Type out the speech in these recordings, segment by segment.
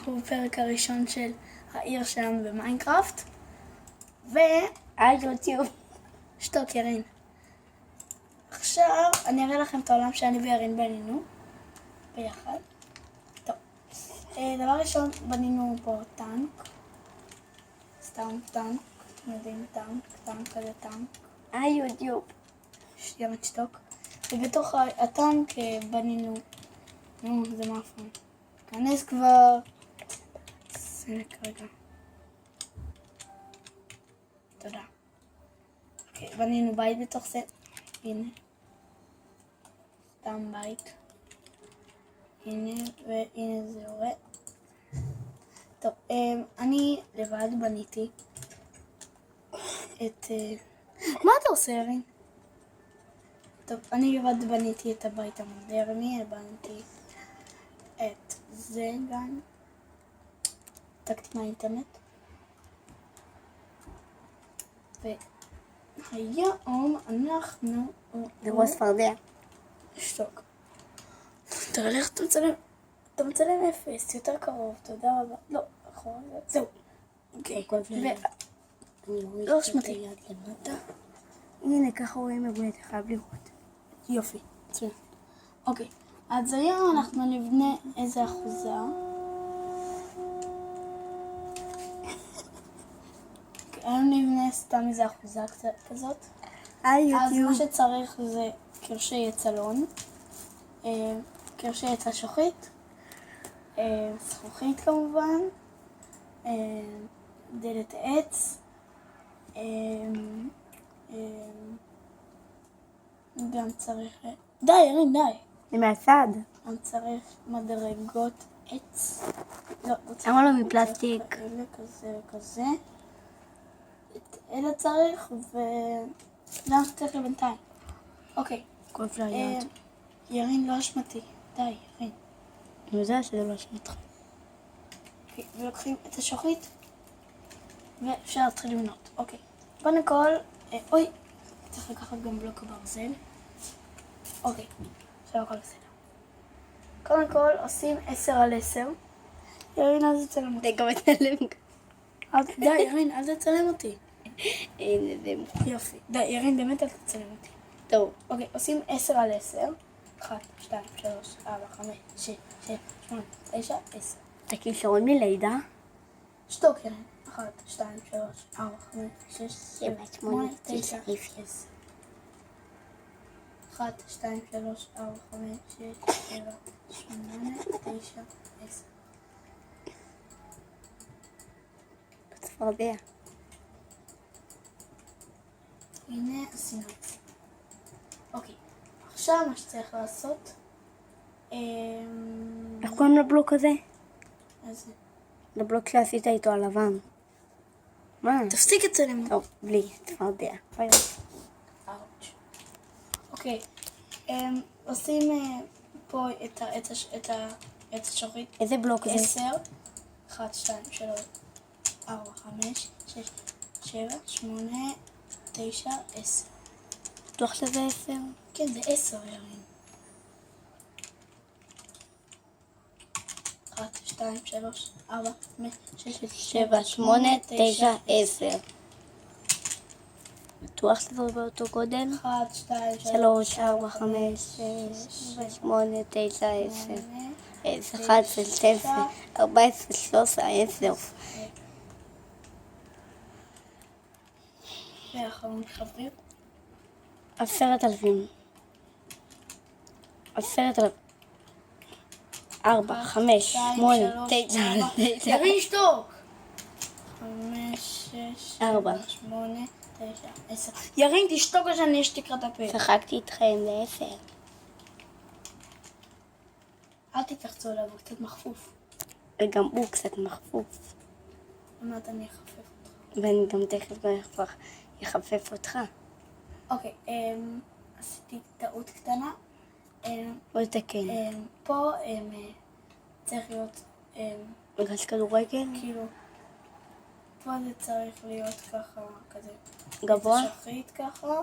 אנחנו בפרק הראשון של העיר שלנו במיינקראפט, והיוטיוב. שתוק ירין. עכשיו אני אראה לכם את העולם שאני וירין בנינו ביחד. טוב, דבר ראשון בנינו פה טנק. סתם טנק, אתם יודעים טנק כזה טנק. היוטיוב. ירין שתוק. ובתוך הטנק בנינו, זה מאפן. כנס כבר. סלק רגע. תודה. אוקיי, בנינו בית בתוך זה. הנה. סתם בית. הנה, והנה זה יורה. טוב, אני לבד בניתי את... מה אתה עושה, ירין? טוב, אני לבד בניתי את הבית המודרני, בניתי את זה גם. העתקתי מהאינטרנט. והיום אנחנו... זה רוס פרדיה. שתוק. תראה לי איך אתה מצלם אפס, יותר קרוב, תודה רבה. לא, אחורה, זהו. אוקיי. לא שמתי. הנה, ככה רואים מבנה, אתה חייב לראות. יופי, מצוין. אוקיי, אז היום אנחנו נבנה איזה אחוזה. היום נבנה סתם איזה אחוזה כזאת. אז מה שצריך זה קרשי צלון, קרשי עץ השוחית, זכוכית כמובן, דלת עץ, גם צריך... די, ירין, די. זה מהצד. אני צריך מדרגות עץ. לא, למה לא מפלסטיק? אלה כזה וכזה. אלה צריך למה שצריך לבינתיים. אוקיי. כואב ליד. ירין, לא אשמתי. די, ירין. אני יודע שזה לא אשמתך. אוקיי, ולוקחים את השוחית ואפשר להתחיל לבנות. אוקיי. קודם כל, אוי, צריך לקחת גם בלוק הברזל. אוקיי, עכשיו הכל בסדר. קודם כל עושים 10x10. ירין, אל תצלם אותי. זה גם מצלם. די, ירין, אל תצלם אותי. הנה זה. יופי. די, ירין, באמת אל תצלם אותי. טוב. אוקיי, עושים 10x10. 1, 2, 3, 4, 5, 6, 7, 8, 9, 10. אתה כישרון מלידה? שתוק, ירין. 1, 2, 3, 4, 5, 6, 7, 8, 9, 10. 1, 2, 3, 4, 5, 6, 7, 8, 9, 10. צפרדע. הנה עשינו את זה. אוקיי, עכשיו מה שצריך לעשות... איך קוראים לבלוק הזה? איזה? לבלוק שעשית איתו הלבן. מה? תפסיק לצלם. טוב, בלי, צפרדע. אאוץ'. אוקיי, עושים פה את השוחית. איזה בלוק זה? 10, 1, 2, 3, 4, 5, 6, 7, 8, 9, 10. בטוח שזה 10? כן, זה 10, ירין. 1, 2, 3, 4, 5, 6, 7, 8, 9, 10. בטוח שזה באותו גודל? 1, 2, 3, 4, 5, 6, 8, 9, 10. 11, 12, 14, 13, 10. ואחרון חברים. 10,000. 10,000. 4, 5, 8, 9, 9. ירין, שתוק! 5, 6, 4. 8, 9, 10. ירין, תשתוק או שאני אשתיק את הפה. שחקתי איתכם ל10. אל תתייחסו אליו, הוא קצת מחפוף. וגם הוא קצת מחפוף. אמרת אני אחפף אותך. ואני גם תכף יחפף אותך. אוקיי, עשיתי טעות קטנה. בוא תתקן. פה צריך להיות מגרש כדורגל? כאילו, פה זה צריך להיות ככה, כזה. גבוה? שחרית ככה.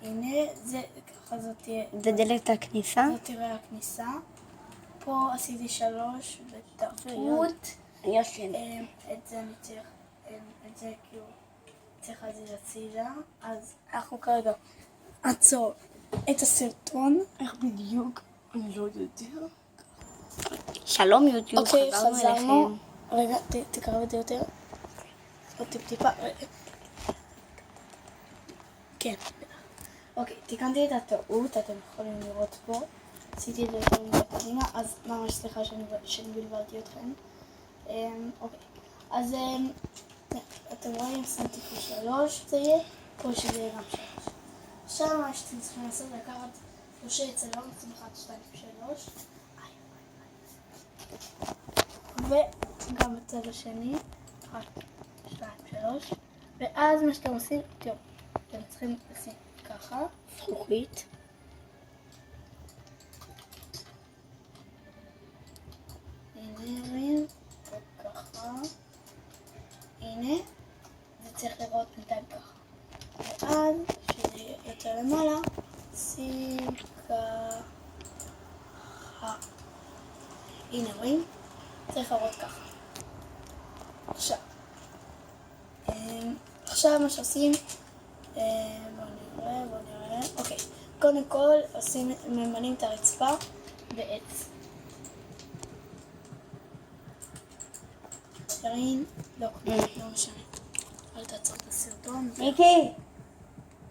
הנה, זה ככה זאת תהיה... זה דלת הכניסה? זאת תראה הכניסה. פה עשיתי 3 בטעות. אני ישן. את זה אני צריך, את זה כאילו צריך להזיז הצידה. אז אנחנו כרגע נעצור את הסרטון. איך בדיוק? אני לא יודע. שלום יוטיוב, אוקיי, חזרנו חזרנו. אליכם. רגע, תקרב את זה יותר. עוד טיפה. כן. אוקיי, תיקנתי את הטעות, אתם יכולים לראות פה. עשיתי את זה יותר קדימה, אז ממש סליחה שאני בלבלתי אתכם. אוקיי, אז אתם רואים, שמתי פה 3, זה יהיה, פה שזה יהיה גם 3. עכשיו מה שאתם צריכים לעשות, לקחת שלושי צלון, 1, 2, 3. וגם בצד השני, 1, 2, 3. ואז מה שאתם עושים, תראו, אתם צריכים לשים ככה, זכוכית. הנה, וככה. הנה, זה צריך לראות בינתיים ככה. ואז, שזה יהיה יותר למעלה, שים ככה. הנה, רואים? צריך לראות ככה. עכשיו מה שעושים, בואו נראה, אוקיי. קודם כל ממלאים את הרצפה בעץ. ירין, לא משנה. אל תעצור את הסרטון. מיקי!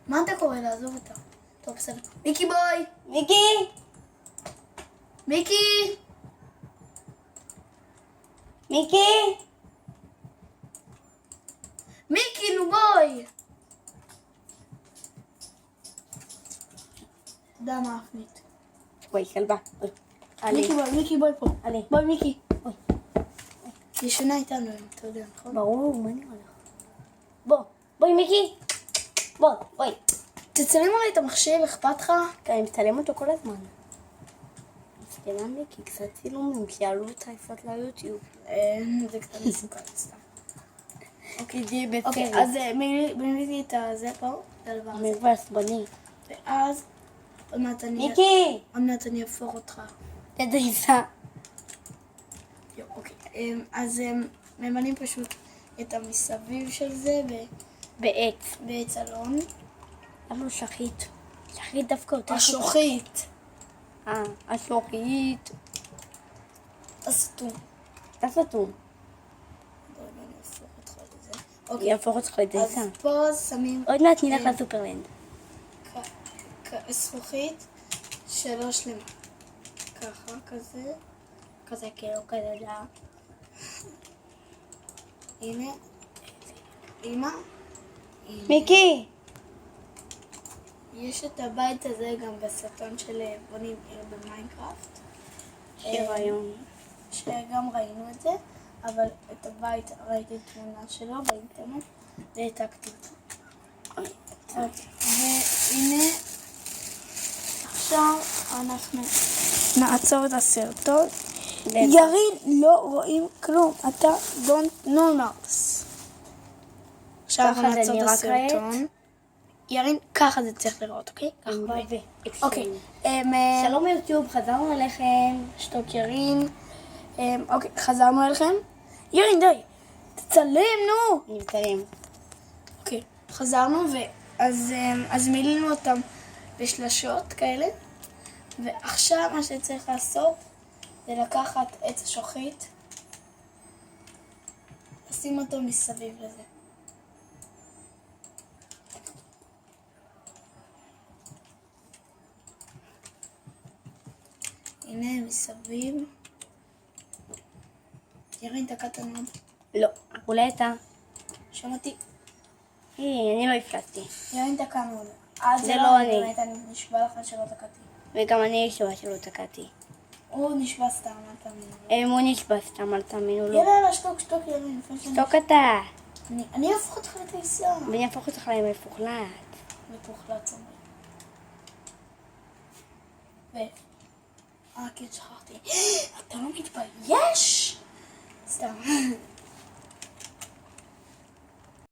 מה אתה קורא? לעזוב אותה. טוב, בסדר. מיקי בוי! מיקי! מיקי! מיקי! מיקי, נו בוי! תודה מה אפנית. וואי, כלבה. מיקי בוי פה. עלי. בוי מיקי. אוי. ישנה איתנו, אתה יודע, נכון? ברור, מה נראה לך? בואי מיקי! בואי. תצלם עלי את המחשב, אכפת לך? אני מצלם אותו כל הזמן. מסכנה מיקי, קצת צילומים, שיעלו את העפות ליוטיוב. זה קצת מסוכן, סתם. אוקיי, תהיה אוקיי, בסרט. אז מילאתי את זה פה, את הדבר הזה. אני כבר עצבני. ואז, עוד מיקי! מעט אני אפור אותך. תדייסה. אוקיי, אז ממלאים פשוט את המסביב של זה בעץ. אלון. למה לא שחית? שחית דווקא יותר. השוחית. השוחית. הסתום. הסתום. אני אפור אותך לזה. היא יהפוך אותך לדייסה. אז פה שמים עוד מעט נלך לסופרלנד. זכוכית 3 למעלה. ככה, כזה. כזה כאילו, כזה דעה. הנה. אמא. מיקי! יש את הבית הזה גם בסרטון של בונים עיר במיינקראפט. שרעיון. שגם ראינו את זה, אבל את הבית ראיתי תמונה שלו באינטרנט והעתקתי אותו. והנה, עכשיו אנחנו נעצור את הסרטון. ירין, לא רואים כלום, אתה don't know us. עכשיו אנחנו נעצור את הסרטון. ירין, ככה זה צריך לראות, אוקיי? אוקיי. שלום יוטיוב, חזרנו אליכם. שתוק ירין. אוקיי, חזרנו אליכם. ירין, די. תצלם, נו. אני מצלם. אוקיי, חזרנו, אז מילינו אותם בשלשות כאלה. ועכשיו מה שצריך לעשות זה לקחת עץ השוחית, לשים אותו מסביב לזה. הנה מסביב. ירין, תקעת מאוד. לא, רולטה. שמעתי. אני לא הפלטתי. ירין תקע מאוד. זה לא אני. באמת, אני נשבע לך שלא תקעתי. וגם אני נשבע שלא תקעתי. הוא נשבע סתם, אל תאמינו. הוא נשבע סתם, אל תאמינו לו. יאללה, שתוק ירין. שתוק אתה. אני אהפוך אותך לתייסה. ואני אהפוך אותך למפוחלט. מפוחלט אומרים. כן, שכחתי. אתה לא מתבייש? סתם.